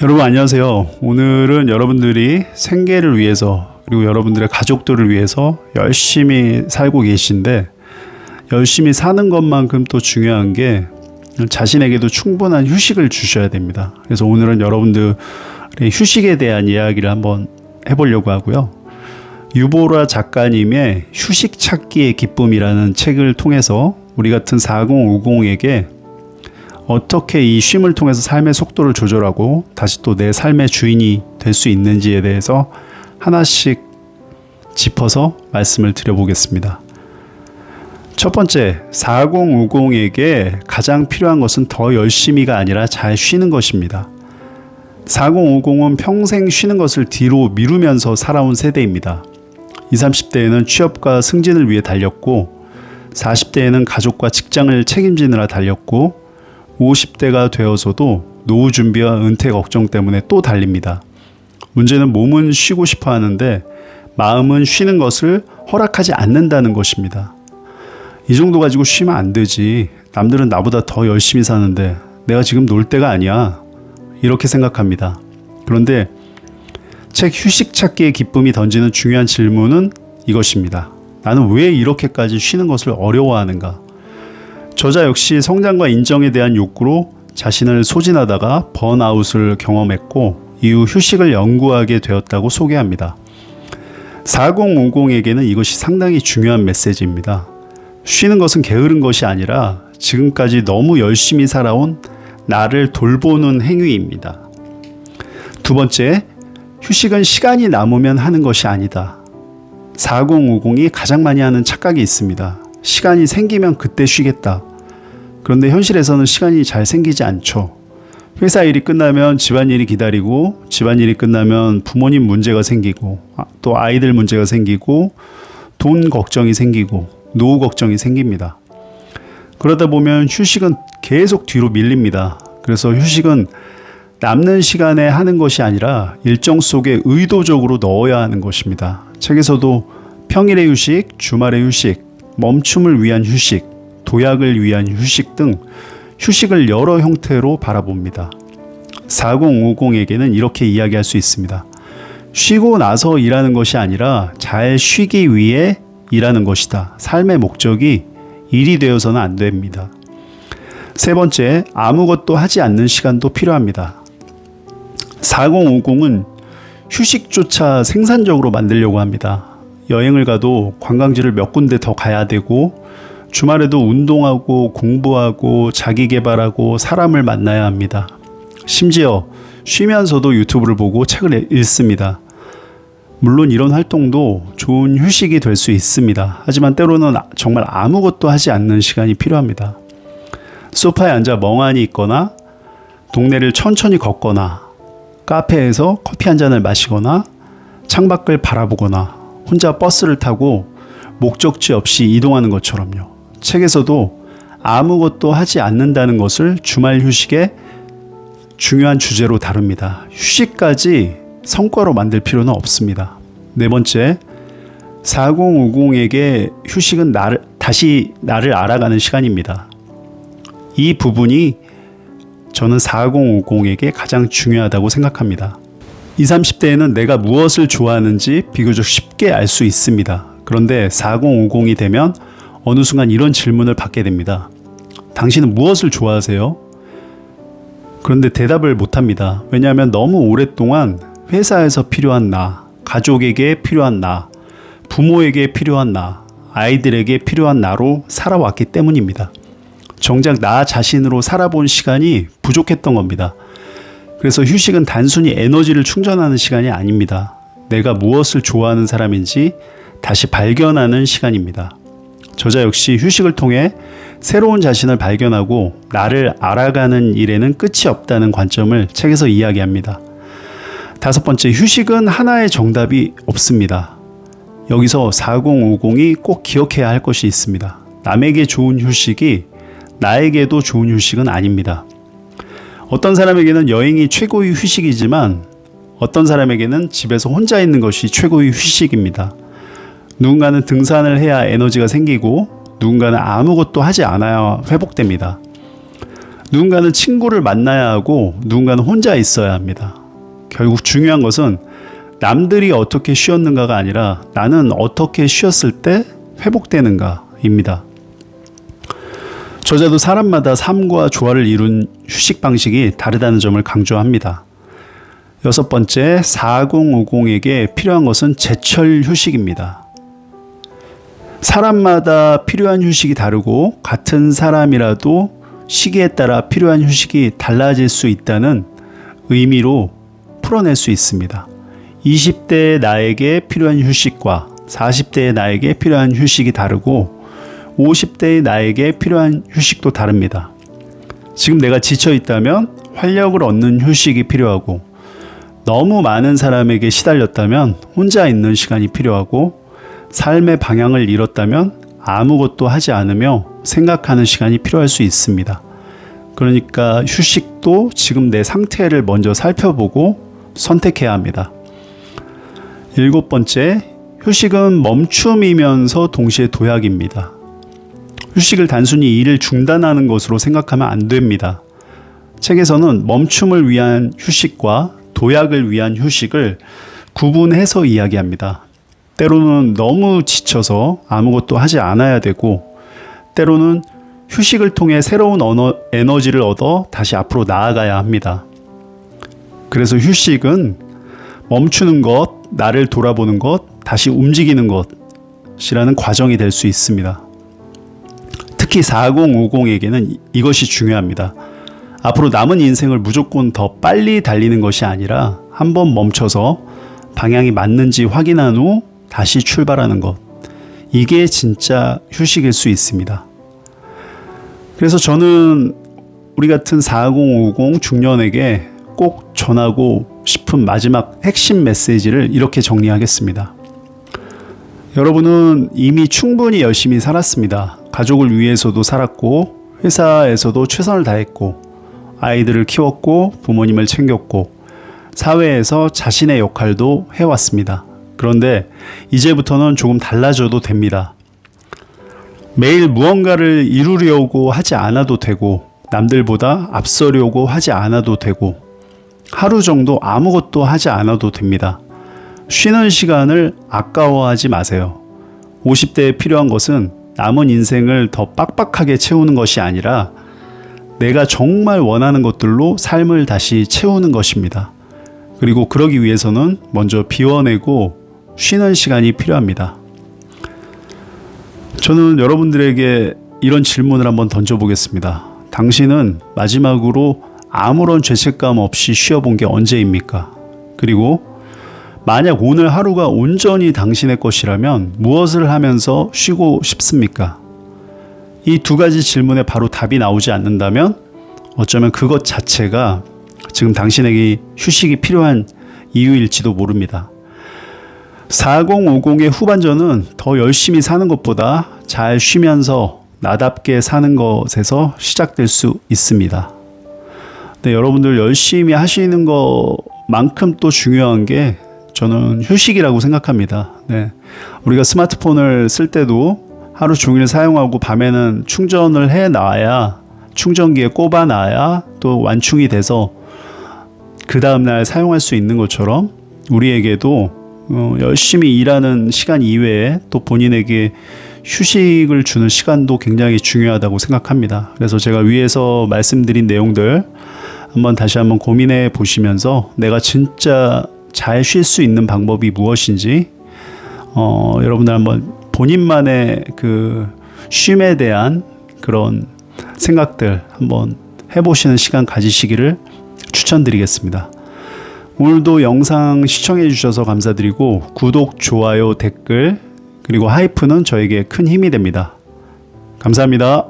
여러분 안녕하세요. 오늘은 여러분들이 생계를 위해서 그리고 여러분들의 가족들을 위해서 열심히 살고 계신데 열심히 사는 것만큼 또 중요한 게 자신에게도 충분한 휴식을 주셔야 됩니다. 그래서 오늘은 여러분들의 휴식에 대한 이야기를 한번 해보려고 하고요. 유보라 작가님의 휴식 찾기의 기쁨이라는 책을 통해서 우리 같은 4050에게 어떻게 이 쉼을 통해서 삶의 속도를 조절하고 다시 또 내 삶의 주인이 될 수 있는지에 대해서 하나씩 짚어서 말씀을 드려보겠습니다. 첫 번째, 4050에게 가장 필요한 것은 더 열심히가 아니라 잘 쉬는 것입니다. 4050은 평생 쉬는 것을 뒤로 미루면서 살아온 세대입니다. 20, 30대에는 취업과 승진을 위해 달렸고 40대에는 가족과 직장을 책임지느라 달렸고 50대가 되어서도 노후 준비와 은퇴 걱정 때문에 또 달립니다. 문제는 몸은 쉬고 싶어 하는데 마음은 쉬는 것을 허락하지 않는다는 것입니다. 이 정도 가지고 쉬면 안 되지. 남들은 나보다 더 열심히 사는데 내가 지금 놀 때가 아니야. 이렇게 생각합니다. 그런데 책 휴식 찾기의 기쁨이 던지는 중요한 질문은 이것입니다. 나는 왜 이렇게까지 쉬는 것을 어려워하는가? 저자 역시 성장과 인정에 대한 욕구로 자신을 소진하다가 번아웃을 경험했고 이후 휴식을 연구하게 되었다고 소개합니다. 4050에게는 이것이 상당히 중요한 메시지입니다. 쉬는 것은 게으른 것이 아니라 지금까지 너무 열심히 살아온 나를 돌보는 행위입니다. 두 번째, 휴식은 시간이 남으면 하는 것이 아니다. 4050이 가장 많이 하는 착각이 있습니다. 시간이 생기면 그때 쉬겠다. 그런데 현실에서는 시간이 잘 생기지 않죠. 회사 일이 끝나면 집안일이 기다리고 집안일이 끝나면 부모님 문제가 생기고 또 아이들 문제가 생기고 돈 걱정이 생기고 노후 걱정이 생깁니다. 그러다 보면 휴식은 계속 뒤로 밀립니다. 그래서 휴식은 남는 시간에 하는 것이 아니라 일정 속에 의도적으로 넣어야 하는 것입니다. 책에서도 평일의 휴식, 주말의 휴식, 멈춤을 위한 휴식, 도약을 위한 휴식 등 휴식을 여러 형태로 바라봅니다. 4050에게는 이렇게 이야기할 수 있습니다. 쉬고 나서 일하는 것이 아니라 잘 쉬기 위해 일하는 것이다. 삶의 목적이 일이 되어서는 안 됩니다. 세 번째, 아무것도 하지 않는 시간도 필요합니다. 4050은 휴식조차 생산적으로 만들려고 합니다. 여행을 가도 관광지를 몇 군데 더 가야 되고 주말에도 운동하고 공부하고 자기 개발하고 사람을 만나야 합니다. 심지어 쉬면서도 유튜브를 보고 책을 읽습니다. 물론 이런 활동도 좋은 휴식이 될 수 있습니다. 하지만 때로는 정말 아무것도 하지 않는 시간이 필요합니다. 소파에 앉아 멍하니 있거나 동네를 천천히 걷거나 카페에서 커피 한 잔을 마시거나 창밖을 바라보거나 혼자 버스를 타고 목적지 없이 이동하는 것처럼요. 책에서도 아무것도 하지 않는다는 것을 주말 휴식의 중요한 주제로 다룹니다. 휴식까지 성과로 만들 필요는 없습니다. 네 번째, 4050에게 휴식은 다시 나를 알아가는 시간입니다. 이 부분이 저는 4050에게 가장 중요하다고 생각합니다. 20, 30대에는 내가 무엇을 좋아하는지 비교적 쉽게 알 수 있습니다. 그런데 4050이 되면 어느 순간 이런 질문을 받게 됩니다. 당신은 무엇을 좋아하세요? 그런데 대답을 못합니다. 왜냐하면 너무 오랫동안 회사에서 필요한 나, 가족에게 필요한 나, 부모에게 필요한 나, 아이들에게 필요한 나로 살아왔기 때문입니다. 정작 나 자신으로 살아본 시간이 부족했던 겁니다. 그래서 휴식은 단순히 에너지를 충전하는 시간이 아닙니다. 내가 무엇을 좋아하는 사람인지 다시 발견하는 시간입니다. 저자 역시 휴식을 통해 새로운 자신을 발견하고 나를 알아가는 일에는 끝이 없다는 관점을 책에서 이야기합니다. 다섯 번째, 휴식은 하나의 정답이 없습니다. 여기서 4050이 꼭 기억해야 할 것이 있습니다. 남에게 좋은 휴식이 나에게도 좋은 휴식은 아닙니다. 어떤 사람에게는 여행이 최고의 휴식이지만 어떤 사람에게는 집에서 혼자 있는 것이 최고의 휴식입니다. 누군가는 등산을 해야 에너지가 생기고 누군가는 아무것도 하지 않아야 회복됩니다. 누군가는 친구를 만나야 하고 누군가는 혼자 있어야 합니다. 결국 중요한 것은 남들이 어떻게 쉬었는가가 아니라 나는 어떻게 쉬었을 때 회복되는가입니다. 저자도 사람마다 삶과 조화를 이룬 휴식 방식이 다르다는 점을 강조합니다. 6번째, 4050에게 필요한 것은 제철 휴식입니다. 사람마다 필요한 휴식이 다르고 같은 사람이라도 시기에 따라 필요한 휴식이 달라질 수 있다는 의미로 풀어낼 수 있습니다. 20대의 나에게 필요한 휴식과 40대의 나에게 필요한 휴식이 다르고 50대의 나에게 필요한 휴식도 다릅니다. 지금 내가 지쳐 있다면 활력을 얻는 휴식이 필요하고 너무 많은 사람에게 시달렸다면 혼자 있는 시간이 필요하고 삶의 방향을 잃었다면 아무것도 하지 않으며 생각하는 시간이 필요할 수 있습니다. 그러니까 휴식도 지금 내 상태를 먼저 살펴보고 선택해야 합니다. 7번째, 휴식은 멈춤이면서 동시에 도약입니다. 휴식을 단순히 일을 중단하는 것으로 생각하면 안 됩니다. 책에서는 멈춤을 위한 휴식과 도약을 위한 휴식을 구분해서 이야기합니다. 때로는 너무 지쳐서 아무것도 하지 않아야 되고, 때로는 휴식을 통해 새로운 에너지를 얻어 다시 앞으로 나아가야 합니다. 그래서 휴식은 멈추는 것, 나를 돌아보는 것, 다시 움직이는 것이라는 과정이 될 수 있습니다. 특히 4050에게는 이것이 중요합니다. 앞으로 남은 인생을 무조건 더 빨리 달리는 것이 아니라 한번 멈춰서 방향이 맞는지 확인한 후 다시 출발하는 것. 이게 진짜 휴식일 수 있습니다. 그래서 저는 우리 같은 4050 중년에게 꼭 전하고 싶은 마지막 핵심 메시지를 이렇게 정리하겠습니다. 여러분은 이미 충분히 열심히 살았습니다. 가족을 위해서도 살았고, 회사에서도 최선을 다했고, 아이들을 키웠고, 부모님을 챙겼고, 사회에서 자신의 역할도 해왔습니다. 그런데 이제부터는 조금 달라져도 됩니다. 매일 무언가를 이루려고 하지 않아도 되고, 남들보다 앞서려고 하지 않아도 되고, 하루 정도 아무것도 하지 않아도 됩니다. 쉬는 시간을 아까워하지 마세요. 50대에 필요한 것은 남은 인생을 더 빡빡하게 채우는 것이 아니라 내가 정말 원하는 것들로 삶을 다시 채우는 것입니다. 그리고 그러기 위해서는 먼저 비워내고 쉬는 시간이 필요합니다. 저는 여러분들에게 이런 질문을 한번 던져보겠습니다. 당신은 마지막으로 아무런 죄책감 없이 쉬어본 게 언제입니까? 그리고 만약 오늘 하루가 온전히 당신의 것이라면 무엇을 하면서 쉬고 싶습니까? 이 두 가지 질문에 바로 답이 나오지 않는다면 어쩌면 그것 자체가 지금 당신에게 휴식이 필요한 이유일지도 모릅니다. 4050의 후반전은 더 열심히 사는 것보다 잘 쉬면서 나답게 사는 것에서 시작될 수 있습니다. 네, 여러분들 열심히 하시는 것만큼 또 중요한 게 저는 휴식이라고 생각합니다. 네, 우리가 스마트폰을 쓸 때도 하루 종일 사용하고 밤에는 충전을 해놔야, 충전기에 꼽아놔야 또 완충이 돼서 그 다음날 사용할 수 있는 것처럼 우리에게도 열심히 일하는 시간 이외에 또 본인에게 휴식을 주는 시간도 굉장히 중요하다고 생각합니다. 그래서 제가 위에서 말씀드린 내용들 다시 한번 고민해 보시면서 내가 진짜 잘 쉴 수 있는 방법이 무엇인지 여러분들 한번 본인만의 그 쉼에 대한 그런 생각들 한번 해보시는 시간 가지시기를 추천드리겠습니다. 오늘도 영상 시청해 주셔서 감사드리고 구독, 좋아요, 댓글 그리고 하이프는 저에게 큰 힘이 됩니다. 감사합니다.